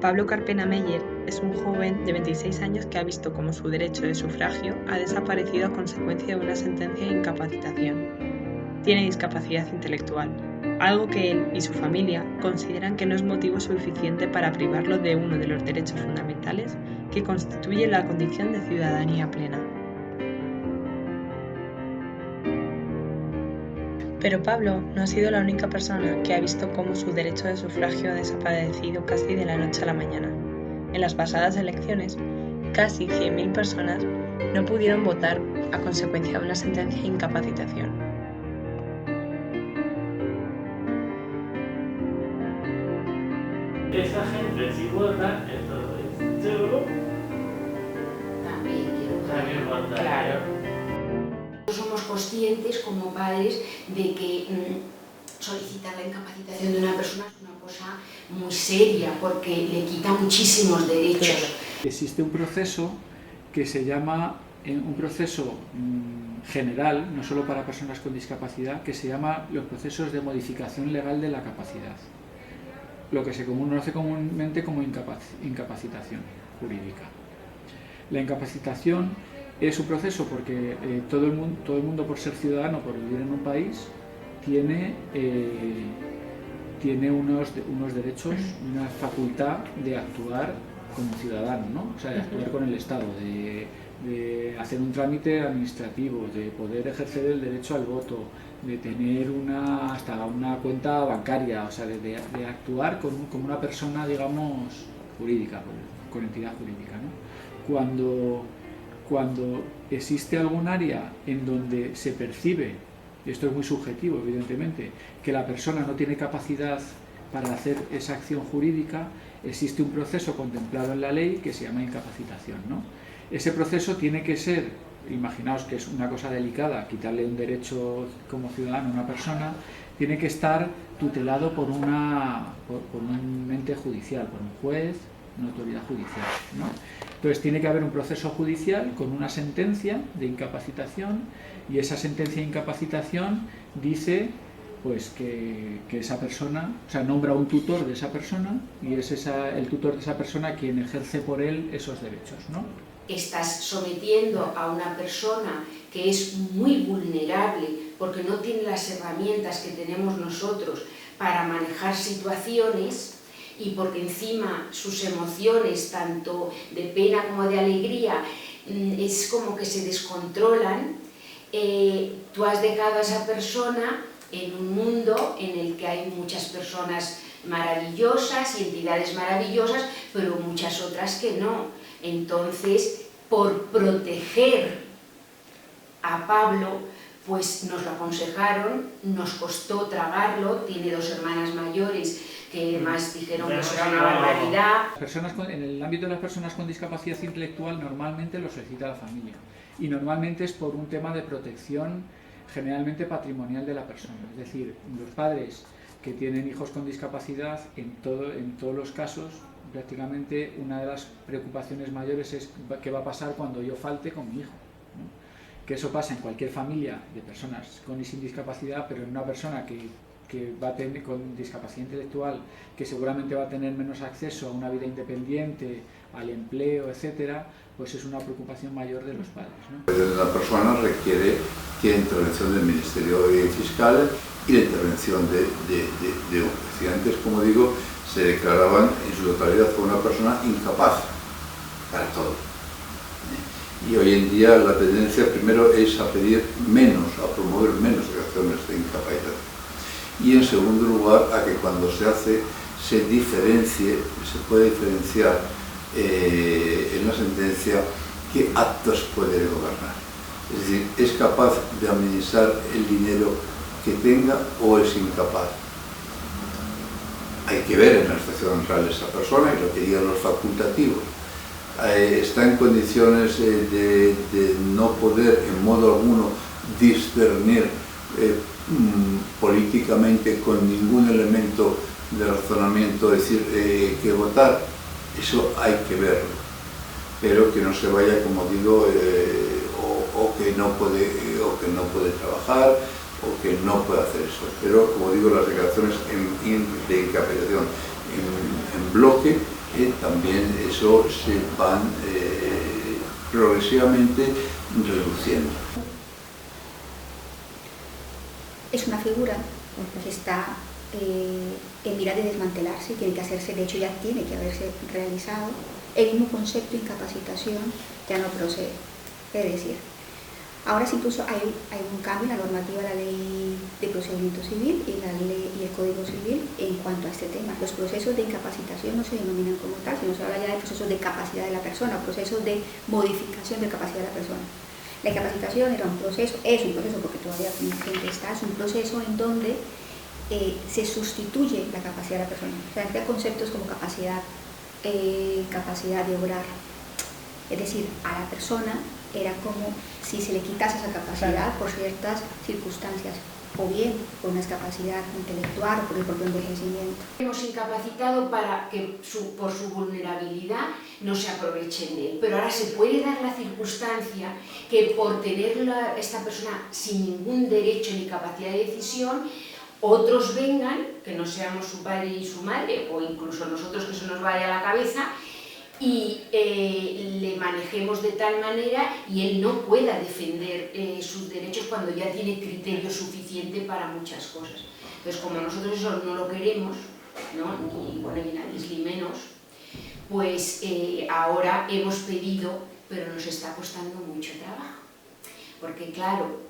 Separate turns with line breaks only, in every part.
Pablo Carpena Meyer es un joven de 26 años que ha visto cómo su derecho de sufragio ha desaparecido a consecuencia de una sentencia de incapacitación. Tiene discapacidad intelectual, algo que él y su familia consideran que no es motivo suficiente para privarlo de uno de los derechos fundamentales que constituye la condición de ciudadanía plena. Pero Pablo no ha sido la única persona que ha visto cómo su derecho de sufragio ha desaparecido casi de la noche a la mañana. En las pasadas elecciones, casi 100.000 personas no pudieron votar a consecuencia de una sentencia de incapacitación.
Esa gente si vota, entonces seguro también vota.
Claro. Somos conscientes como padres de que solicitar la incapacitación de una persona es una cosa muy seria porque le quita muchísimos derechos.
Existe un proceso que se llama, un proceso general, no solo para personas con discapacidad, que se llama los procesos de modificación legal de la capacidad, lo que se conoce comúnmente como incapacitación jurídica. La incapacitación es un proceso porque todo el mundo, por ser ciudadano, por vivir en un país, tiene unos derechos, una facultad de actuar como ciudadano, ¿no? O sea, de actuar con el Estado, de hacer un trámite administrativo, de poder ejercer el derecho al voto, de tener hasta una cuenta bancaria, o sea, de actuar como una persona, digamos, jurídica, con entidad jurídica, ¿no? Cuando existe algún área en donde se percibe, y esto es muy subjetivo evidentemente, que la persona no tiene capacidad para hacer esa acción jurídica, existe un proceso contemplado en la ley que se llama incapacitación, ¿no? Ese proceso tiene que ser, imaginaos que es una cosa delicada, quitarle un derecho como ciudadano a una persona, tiene que estar tutelado por un ente judicial, por un juez, una autoridad judicial, ¿no? Entonces tiene que haber un proceso judicial con una sentencia de incapacitación y esa sentencia de incapacitación dice pues que esa persona, o sea, nombra un tutor de esa persona y es el tutor de esa persona quien ejerce por él esos derechos, ¿no?
Estás sometiendo a una persona que es muy vulnerable porque no tiene las herramientas que tenemos nosotros para manejar situaciones y porque encima sus emociones, tanto de pena como de alegría, es como que se descontrolan. Tú has dejado a esa persona en un mundo en el que hay muchas personas maravillosas y entidades maravillosas, pero muchas otras que no. Entonces, por proteger a Pablo, pues nos lo aconsejaron, nos costó tragarlo, tiene 2 hermanas mayores que además dijeron que eso era una barbaridad.
En el ámbito de las personas con discapacidad intelectual normalmente lo solicita la familia y normalmente es por un tema de protección generalmente patrimonial de la persona, es decir, los padres que tienen hijos con discapacidad, en todos los casos prácticamente una de las preocupaciones mayores es qué va a pasar cuando yo falte con mi hijo, ¿no? Que eso pasa en cualquier familia de personas con y sin discapacidad, pero en una persona que va a tener con discapacidad intelectual, que seguramente va a tener menos acceso a una vida independiente, al empleo, etcétera, pues es una preocupación mayor de los padres, ¿no?
La persona tiene intervención del Ministerio Fiscal y la intervención de un juez. Antes, como digo, se declaraban en su totalidad como una persona incapaz para todo. Y hoy en día la tendencia primero es a pedir menos, a promover menos acciones de incapacitación. Y en segundo lugar, a que cuando se hace se puede diferenciar en la sentencia qué actos puede gobernar. Es decir, ¿es capaz de administrar el dinero que tenga o es incapaz? Hay que ver en la situación real de esa persona y lo que digan los facultativos. Está en condiciones de no poder en modo alguno discernir políticamente con ningún elemento de razonamiento, decir que votar, eso hay que verlo, pero que no se vaya, como digo, o que no puede trabajar o que no puede hacer eso. Pero, como digo, las declaraciones de incapacitación en bloque también eso se van progresivamente reduciendo.
Es una figura que está en mira de desmantelarse, tiene que hacerse, de hecho ya tiene que haberse realizado. El mismo concepto de incapacitación ya no procede. Es decir, ahora sí incluso hay un cambio en la normativa de la Ley de Procedimiento Civil y el Código Civil en cuanto a este tema. Los procesos de incapacitación no se denominan como tal, sino se habla ya de procesos de capacidad de la persona, procesos de modificación de capacidad de la persona. La incapacitación es un proceso porque todavía gente está, es un proceso en donde se sustituye la capacidad de la persona. O sea, hay conceptos como capacidad de obrar. Es decir, a la persona era como si se le quitase esa capacidad por ciertas circunstancias, o bien por una discapacidad intelectual o por el propio envejecimiento.
Hemos incapacitado para que por su vulnerabilidad no se aprovechen de él, pero ahora se puede dar la circunstancia que por tener esta persona sin ningún derecho ni capacidad de decisión, otros vengan, que no seamos su padre y su madre, o incluso nosotros que se nos vaya a la cabeza, y le manejemos de tal manera y él no pueda defender sus derechos cuando ya tiene criterio suficiente para muchas cosas. Entonces, como nosotros eso no lo queremos, ¿no? Y nadie menos, pues ahora hemos pedido, pero nos está costando mucho trabajo. Porque claro,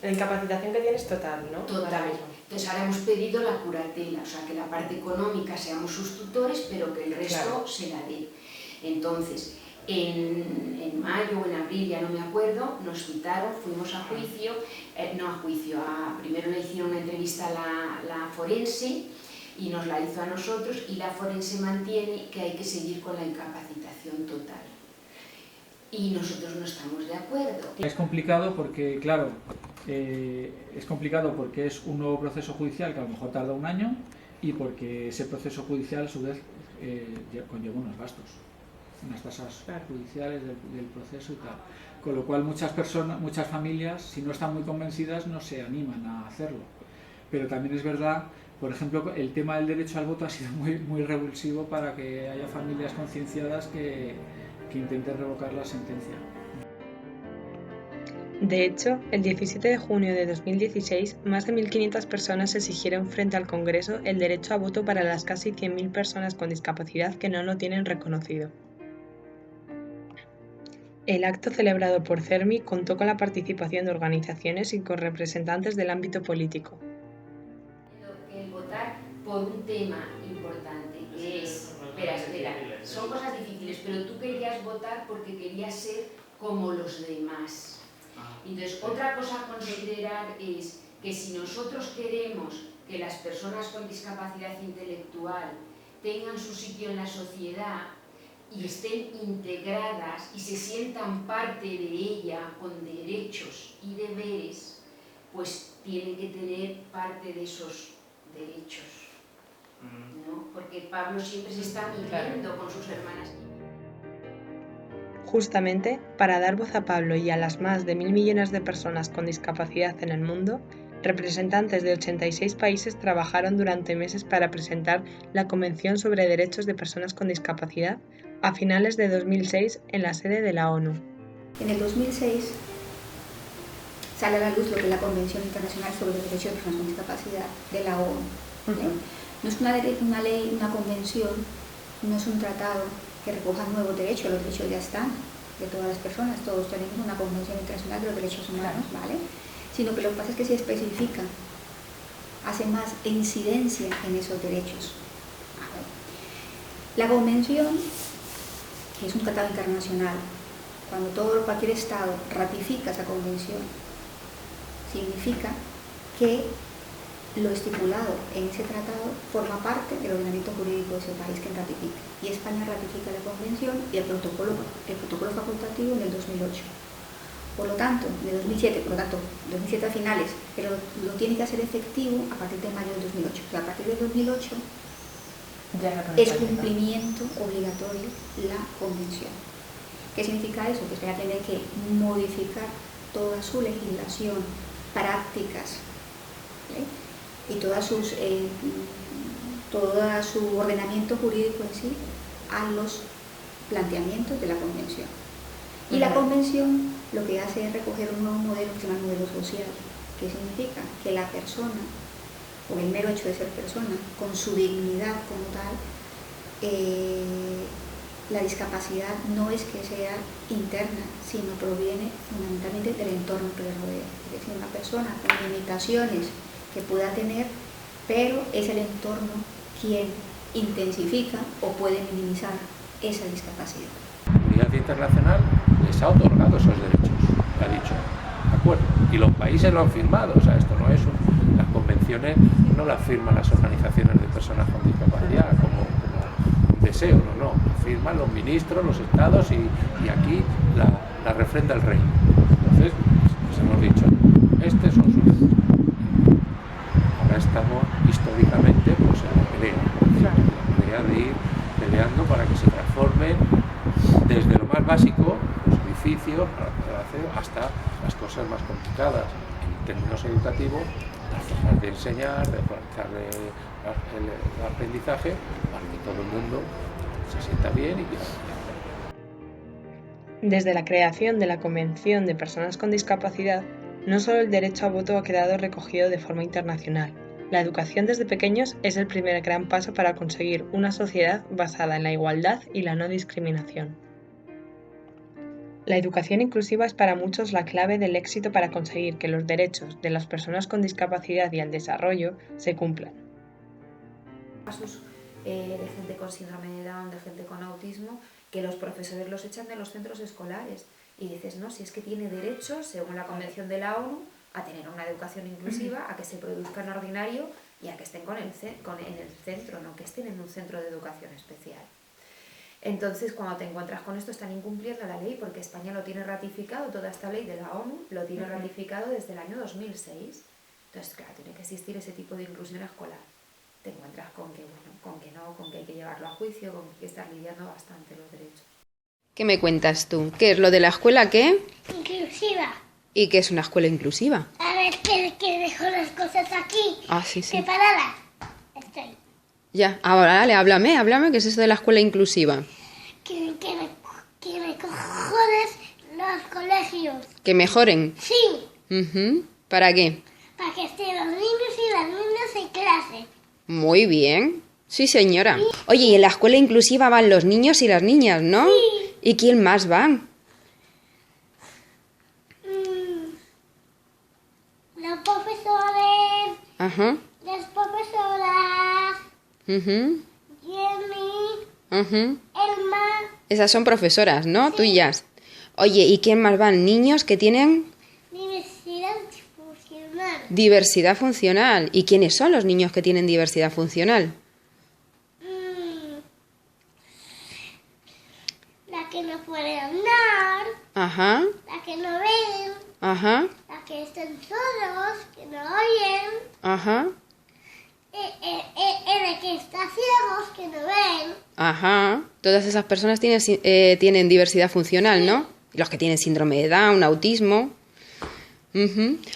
la incapacitación que tienes total, ¿no?
Total. Entonces ahora hemos pedido la curatela, o sea, que la parte económica seamos sus tutores, pero que el resto se la dé. Entonces, en mayo o en abril, ya no me acuerdo, nos citaron, fuimos a juicio, primero le hicieron una entrevista a la forense y nos la hizo a nosotros, y la forense mantiene que hay que seguir con la incapacitación total. Y nosotros no estamos de acuerdo.
Es complicado porque, claro, es un nuevo proceso judicial que a lo mejor tarda un año, y porque ese proceso judicial a su vez conlleva unos gastos, unas tasas judiciales del proceso y tal. Con lo cual muchas familias, si no están muy convencidas, no se animan a hacerlo. Pero también es verdad, por ejemplo, el tema del derecho al voto ha sido muy revulsivo para que haya familias concienciadas que intenten revocar la sentencia.
De hecho, el 17 de junio de 2016, más de 1.500 personas exigieron frente al Congreso el derecho a voto para las casi 100.000 personas con discapacidad que no lo tienen reconocido. El acto celebrado por CERMI contó con la participación de organizaciones y con representantes del ámbito político.
El votar por un tema importante, que es... Espera, son cosas difíciles, pero tú querías votar porque querías ser como los demás. Entonces, otra cosa a considerar es que si nosotros queremos que las personas con discapacidad intelectual tengan su sitio en la sociedad y estén integradas y se sientan parte de ella con derechos y deberes, pues tienen que tener parte de esos derechos, ¿no? Porque Pablo siempre se está midiendo con sus hermanas.
Justamente, para dar voz a Pablo y a las más de 1.000 millones de personas con discapacidad en el mundo, representantes de 86 países trabajaron durante meses para presentar la Convención sobre Derechos de Personas con Discapacidad a finales de 2006 en la sede de la ONU.
En el 2006 sale a la luz lo que es la Convención Internacional sobre los Derechos de Personas con Discapacidad de la ONU. No es una ley, una convención, no es un tratado que recoja nuevos derechos, los derechos ya están de todas las personas, todos tenemos una Convención Internacional de los Derechos Humanos, ¿vale? Sino que lo que pasa es que se especifica, hace más incidencia en esos derechos. La Convención, que es un tratado internacional, cuando cualquier Estado ratifica esa Convención, significa que lo estipulado en ese tratado forma parte del ordenamiento jurídico de ese país que ratifica. Y España ratifica la Convención y el protocolo facultativo en el 2008. Por lo tanto, de 2007, 2007 a finales, pero lo tiene que hacer efectivo a partir de mayo del 2008. O sea, a partir del 2008 es cumplimiento obligatorio la Convención. ¿Qué significa eso? Que España tiene que modificar toda su legislación, prácticas, ¿vale? Y todo su ordenamiento jurídico en sí a los planteamientos de la Convención. Y la Convención lo que hace es recoger un nuevo modelo que se llama modelo social, que significa que la persona, con el mero hecho de ser persona, con su dignidad como tal, la discapacidad no es que sea interna, sino proviene fundamentalmente del entorno que le rodea. Es decir, una persona con limitaciones que pueda tener, pero es el entorno quien intensifica o puede minimizar esa discapacidad.
La comunidad internacional les ha otorgado esos derechos, ha dicho, ¿de acuerdo? Y los países lo han firmado, o sea, esto no es las convenciones no las firman las organizaciones de personas con discapacidad como un deseo, no, lo firman los ministros, los estados y aquí la refrenda el rey. Entonces, pues hemos dicho, estos son sus derechos. Ahora estamos históricamente pues en la pelea de ir peleando para que se transformen desde lo más básico, los edificios, hasta las cosas más complicadas en términos educativos, las formas de enseñar, de realizar el aprendizaje, para que todo el mundo se sienta bien y quiera aprender.
Desde la creación de la Convención de Personas con Discapacidad, no solo el derecho a voto ha quedado recogido de forma internacional. La educación desde pequeños es el primer gran paso para conseguir una sociedad basada en la igualdad y la no discriminación. La educación inclusiva es para muchos la clave del éxito para conseguir que los derechos de las personas con discapacidad y el desarrollo se cumplan.
Casos de gente con síndrome de Down, de gente con autismo, que los profesores los echan de los centros escolares y dices, no, si es que tiene derecho, según la Convención de la ONU, a tener una educación inclusiva, a que se produzca en ordinario y a que estén en el centro, no que estén en un centro de educación especial. Entonces, cuando te encuentras con esto, están incumpliendo la ley, porque España lo tiene ratificado, toda esta ley de la ONU lo tiene ratificado desde el año 2006. Entonces, claro, tiene que existir ese tipo de inclusión escolar. Te encuentras con que, bueno, con que no, con que hay que llevarlo a juicio, con que hay que estar lidiando bastante los derechos.
¿Qué me cuentas tú? ¿Qué es lo de la escuela qué?
Inclusiva.
¿Y qué es una escuela inclusiva?
A ver, que dejo las cosas aquí.
Ah, sí.
Separadas. Estoy.
Ya, ahora dale, háblame, ¿qué es eso de la escuela inclusiva?
Que mejores los colegios.
¿Que mejoren?
Sí.
¿Para qué?
Para que estén los niños y las niñas en clase.
Muy bien. Sí, señora. Oye, y en la escuela inclusiva van los niños y las niñas, ¿no?
Sí.
¿Y quién más van?
Los profesores.
Ajá.
Las profesoras.
Mhm.
Jenny. Elma.
Esas son profesoras, ¿no?
Sí.
Tuyas. Oye, ¿y quién más van? Niños que tienen
Diversidad funcional.
diversidad funcional. ¿Y quiénes son los niños que tienen diversidad funcional?
La que no puede andar.
Ajá.
La que no ven.
Ajá.
La que están solos, que no oyen.
Ajá.
La que está ciegos, que no ven.
Ajá. Todas esas personas tienen diversidad funcional, ¿no? Los que tienen síndrome de Down, autismo.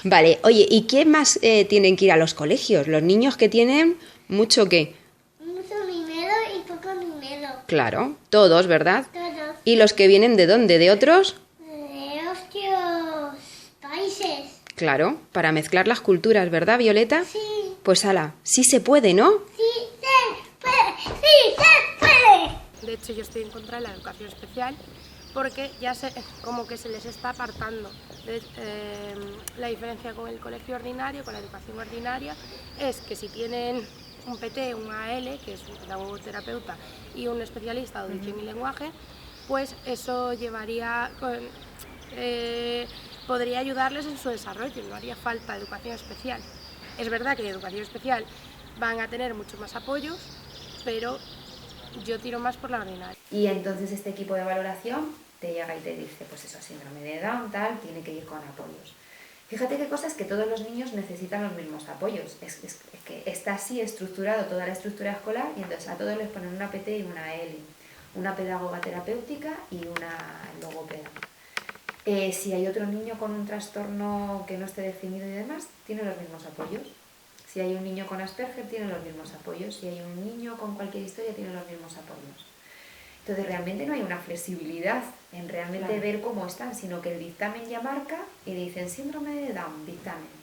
Vale, oye, ¿y qué más tienen que ir a los colegios? Los niños que tienen mucho qué.
Mucho dinero y poco dinero.
Claro, todos, ¿verdad?
Todos.
¿Y los que vienen de dónde? ¿De otros?
De otros países.
Claro, para mezclar las culturas, ¿verdad, Violeta?
Sí.
Pues ala, sí se puede, ¿no?
Sí se puede. Sí se puede.
De hecho, yo estoy en contra de la educación especial porque ya como que se les está apartando. La diferencia con el colegio ordinario, con la educación ordinaria, es que si tienen un PT, un AL, que es un pedagogo terapeuta, y un especialista de audición y lenguaje, pues eso podría ayudarles en su desarrollo, no haría falta educación especial. Es verdad que en educación especial van a tener mucho más apoyos, pero yo tiro más por la ordinaria.
Y entonces este equipo de valoración te llega y te dice, pues eso, síndrome de Down, tal, tiene que ir con apoyos. Fíjate qué cosas, que todos los niños necesitan los mismos apoyos. Es que está así estructurado toda la estructura escolar y entonces a todos les ponen una PT y una L, una pedagoga terapéutica y una logopeda. Si hay otro niño con un trastorno que no esté definido y demás, tiene los mismos apoyos. Si hay un niño con Asperger, tiene los mismos apoyos. Si hay un niño con cualquier historia, tiene los mismos apoyos.
Entonces realmente no hay una flexibilidad en realmente ver cómo están, sino que el dictamen ya marca y dicen síndrome de Down, dictamen.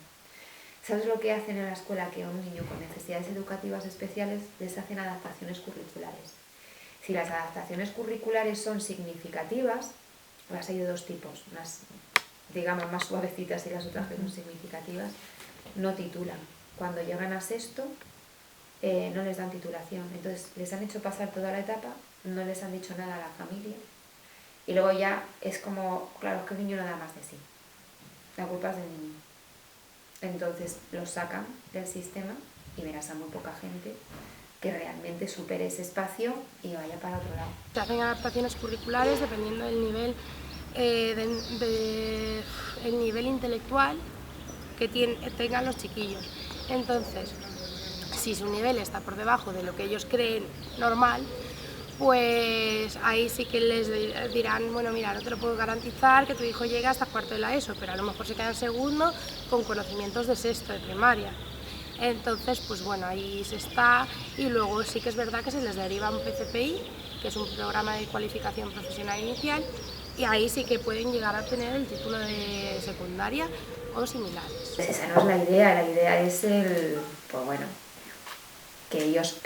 ¿Sabes lo que hacen en la escuela? Que a un niño con necesidades educativas especiales les hacen adaptaciones curriculares. Si las adaptaciones curriculares son significativas, las hay de dos tipos, unas digamos más suavecitas y las otras que son significativas, no titulan. Cuando llegan a sexto no les dan titulación, entonces les han hecho pasar toda la etapa, no les han dicho nada a la familia y luego ya es como, claro, es que el niño no da más de sí, la culpa es del niño. Entonces los sacan del sistema y verás a muy poca gente que realmente supere ese espacio y vaya para otro lado.
Se hacen adaptaciones curriculares dependiendo del nivel, el nivel intelectual que tengan los chiquillos. Entonces, si su nivel está por debajo de lo que ellos creen normal, pues ahí sí que les dirán, bueno, mira, no te lo puedo garantizar que tu hijo llegue hasta cuarto de la ESO, pero a lo mejor se queda en segundo con conocimientos de sexto de primaria. Entonces, pues bueno, ahí se está, y luego sí que es verdad que se les deriva un PCPI, que es un programa de cualificación profesional inicial, y ahí sí que pueden llegar a obtener el título de secundaria o similares.
Esa no es la idea es pues bueno, que ellos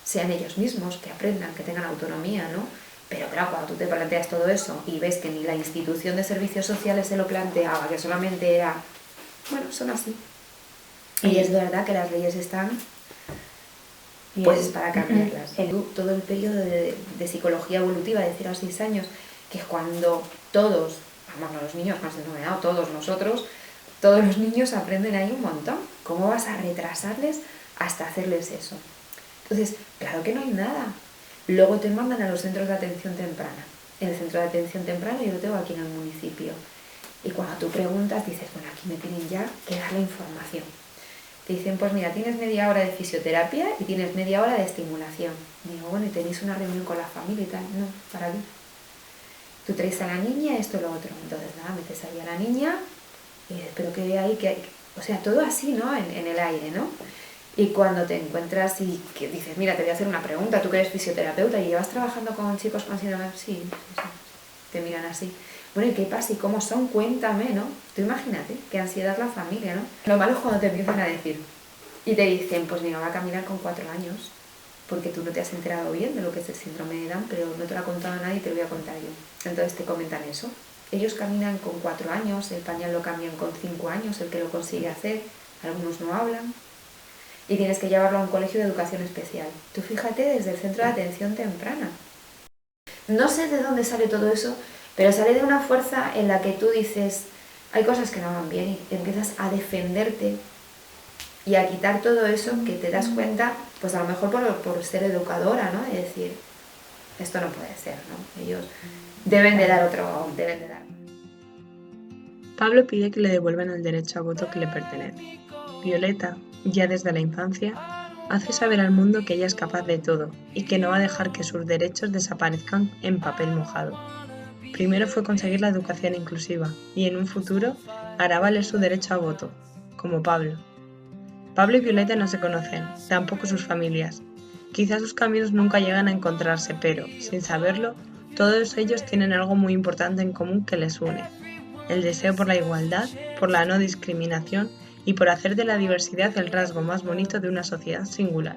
sean ellos mismos, que aprendan, que tengan autonomía, ¿no? Pero claro, cuando tú te planteas todo eso y ves que ni la institución de servicios sociales se lo planteaba, que solamente era, bueno, son así. Y es verdad que las leyes están pues para cambiarlas. Todo el periodo de psicología evolutiva de 0 a 6 años, que es cuando todos, vamos, no los niños más de 9 años, todos nosotros, todos los niños aprenden ahí un montón. ¿Cómo vas a retrasarles hasta hacerles eso? Entonces, claro que no hay nada. Luego te mandan a los centros de atención temprana. En el centro de atención temprana yo lo tengo aquí en el municipio. Y cuando tú preguntas, dices, bueno, aquí me tienen ya que dar la información. Te dicen, pues mira, tienes media hora de fisioterapia y tienes media hora de estimulación. Digo, bueno, ¿y tenéis una reunión con la familia y tal? No, ¿para qué? Tú traes a la niña, esto, lo otro. Entonces, nada, metes ahí a la niña y espero que vea ahí que hay... O sea, todo así, ¿no? En el aire, ¿no? Y cuando te encuentras y que dices, mira, te voy a hacer una pregunta, tú que eres fisioterapeuta y llevas trabajando con chicos con síndrome, sí, te miran así. Bueno, ¿y qué pasa? ¿Y cómo son? Cuéntame, ¿no? Tú imagínate, qué ansiedad la familia, ¿no? Lo malo es cuando te empiezan a decir y te dicen, pues mira, va a caminar con 4 años porque tú no te has enterado bien de lo que es el síndrome de Down, pero no te lo ha contado nadie y te lo voy a contar yo. Entonces te comentan eso. Ellos caminan con 4 años, el pañal lo cambian con 5 años, el que lo consigue hacer, algunos no hablan. Y tienes que llevarlo a un colegio de educación especial. Tú fíjate desde el centro de atención temprana. No sé de dónde sale todo eso, pero sale de una fuerza en la que tú dices, hay cosas que no van bien y empiezas a defenderte y a quitar todo eso que te das cuenta, pues a lo mejor por ser educadora, ¿no? De decir, esto no puede ser, ¿no? Ellos deben de dar otro, deben de dar.
Pablo pide que le devuelvan el derecho a voto que le pertenece. Violeta, ya desde la infancia, hace saber al mundo que ella es capaz de todo y que no va a dejar que sus derechos desaparezcan en papel mojado. Primero fue conseguir la educación inclusiva y en un futuro hará valer su derecho a voto, como Pablo. Pablo y Violeta no se conocen, tampoco sus familias. Quizás sus caminos nunca llegan a encontrarse, pero, sin saberlo, todos ellos tienen algo muy importante en común que les une: el deseo por la igualdad, por la no discriminación y por hacer de la diversidad el rasgo más bonito de una sociedad singular.